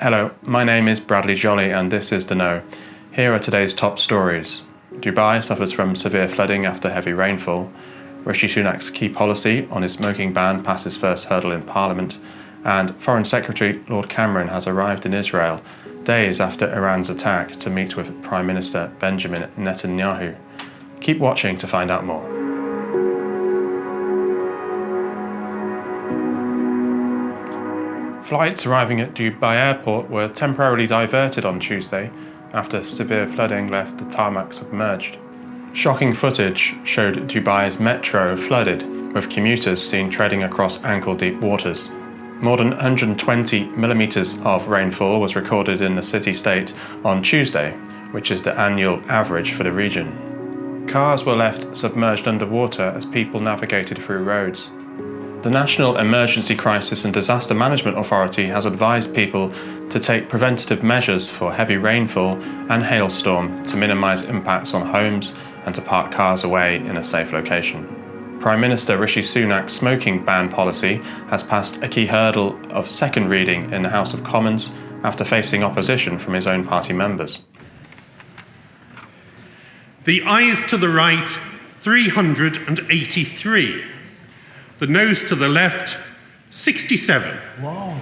Hello, my name is Bradley Jolly and this is The Know. Here are today's top stories. Dubai suffers from severe flooding after heavy rainfall. Rishi Sunak's key policy on his smoking ban passes first hurdle in Parliament. And Foreign Secretary Lord Cameron has arrived in Israel days after Iran's attack to meet with Prime Minister Benjamin Netanyahu. Keep watching to find out more. Flights arriving at Dubai Airport were temporarily diverted on Tuesday after severe flooding left the tarmac submerged. Shocking footage showed Dubai's metro flooded, with commuters seen treading across ankle-deep waters. More than 120 millimetres of rainfall was recorded in the city-state on Tuesday, which is the annual average for the region. Cars were left submerged underwater as people navigated through roads. The National Emergency Crisis and Disaster Management Authority has advised people to take preventative measures for heavy rainfall and hailstorm to minimise impacts on homes and to park cars away in a safe location. Prime Minister Rishi Sunak's smoking ban policy has passed a key hurdle of second reading in the House of Commons after facing opposition from his own party members. The ayes to the right, 383. The noes to the left, 67. Wow.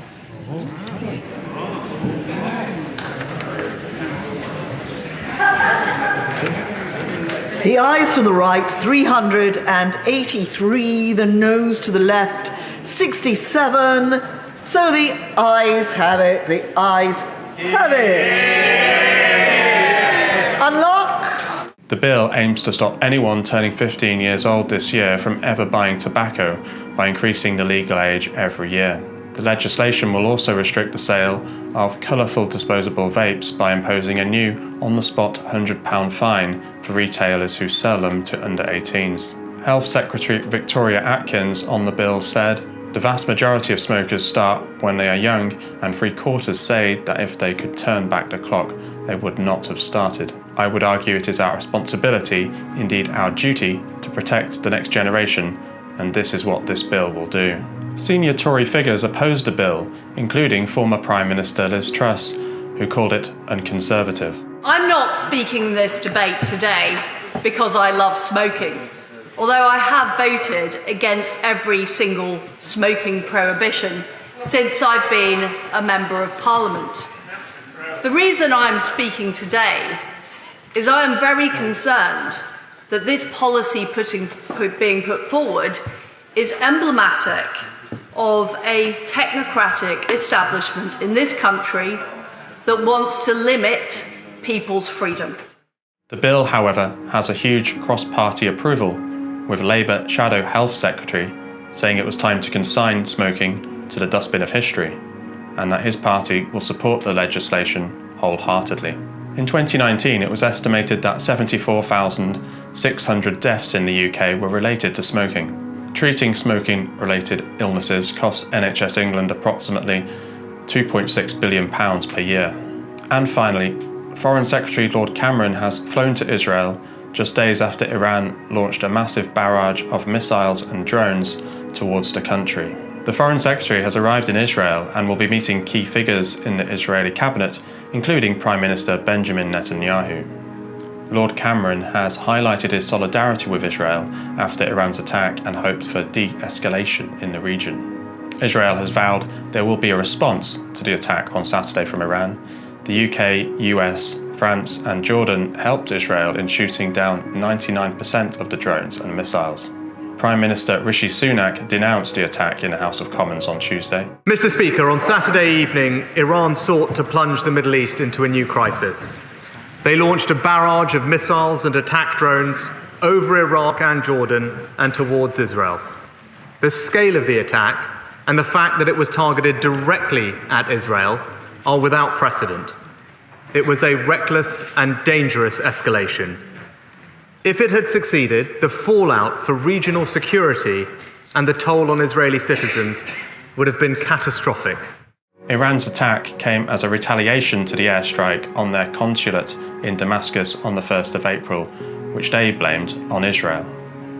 The ayes to the right, 383. The noes to the left, 67. So the ayes have it. The ayes have it. Unlock. The bill aims to stop anyone turning 15 years old this year from ever buying tobacco by increasing the legal age every year. The legislation will also restrict the sale of colourful disposable vapes by imposing a new on-the-spot £100 fine for retailers who sell them to under 18s. Health Secretary Victoria Atkins on the bill said, "The vast majority of smokers start when they are young, and 3/4 say that if they could turn back the clock, they would not have started. I would argue it is our responsibility, indeed our duty, to protect the next generation, and this is what this bill will do." Senior Tory figures opposed the bill, including former Prime Minister Liz Truss, who called it unconservative. I'm not speaking this debate today because I love smoking, although I have voted against every single smoking prohibition since I've been a Member of Parliament. The reason I'm speaking today is I am very concerned that this policy being put forward is emblematic of a technocratic establishment in this country that wants to limit people's freedom. The bill, however, has a huge cross-party approval, with Labour Shadow Health Secretary saying it was time to consign smoking to the dustbin of history, and that his party will support the legislation wholeheartedly. In 2019, it was estimated that 74,600 deaths in the UK were related to smoking. Treating smoking-related illnesses costs NHS England approximately £2.6 billion per year. And finally, Foreign Secretary Lord Cameron has flown to Israel just days after Iran launched a massive barrage of missiles and drones towards the country. The Foreign Secretary has arrived in Israel and will be meeting key figures in the Israeli cabinet, including Prime Minister Benjamin Netanyahu. Lord Cameron has highlighted his solidarity with Israel after Iran's attack and hoped for de-escalation in the region. Israel has vowed there will be a response to the attack on Saturday from Iran. The UK, US, France and Jordan helped Israel in shooting down 99% of the drones and missiles. Prime Minister Rishi Sunak denounced the attack in the House of Commons on Tuesday. Mr. Speaker, on Saturday evening, Iran sought to plunge the Middle East into a new crisis. They launched a barrage of missiles and attack drones over Iraq and Jordan and towards Israel. The scale of the attack and the fact that it was targeted directly at Israel are without precedent. It was a reckless and dangerous escalation. If it had succeeded, the fallout for regional security and the toll on Israeli citizens would have been catastrophic. Iran's attack came as a retaliation to the airstrike on their consulate in Damascus on the 1st of April, which they blamed on Israel.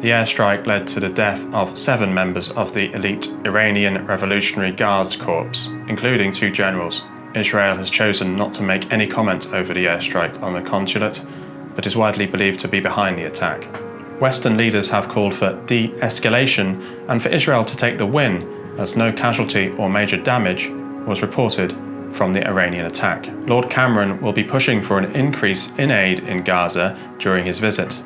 The airstrike led to the death of 7 members of the elite Iranian Revolutionary Guards Corps, including 2 generals. Israel has chosen not to make any comment over the airstrike on the consulate, but is widely believed to be behind the attack. Western leaders have called for de-escalation and for Israel to take the win, as no casualty or major damage was reported from the Iranian attack. Lord Cameron will be pushing for an increase in aid in Gaza during his visit.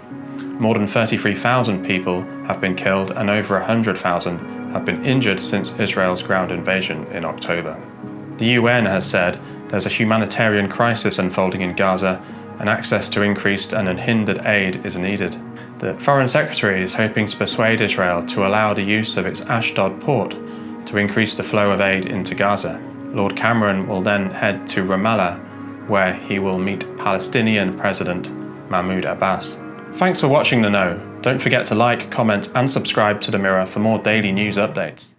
More than 33,000 people have been killed and over 100,000 have been injured since Israel's ground invasion in October. The UN has said there's a humanitarian crisis unfolding in Gaza and access to increased and unhindered aid is needed. The Foreign Secretary is hoping to persuade Israel to allow the use of its Ashdod port to increase the flow of aid into Gaza. Lord Cameron will then head to Ramallah, where he will meet Palestinian President Mahmoud Abbas. Thanks for watching The Know. Don't forget to like, comment and subscribe to The Mirror for more daily news updates.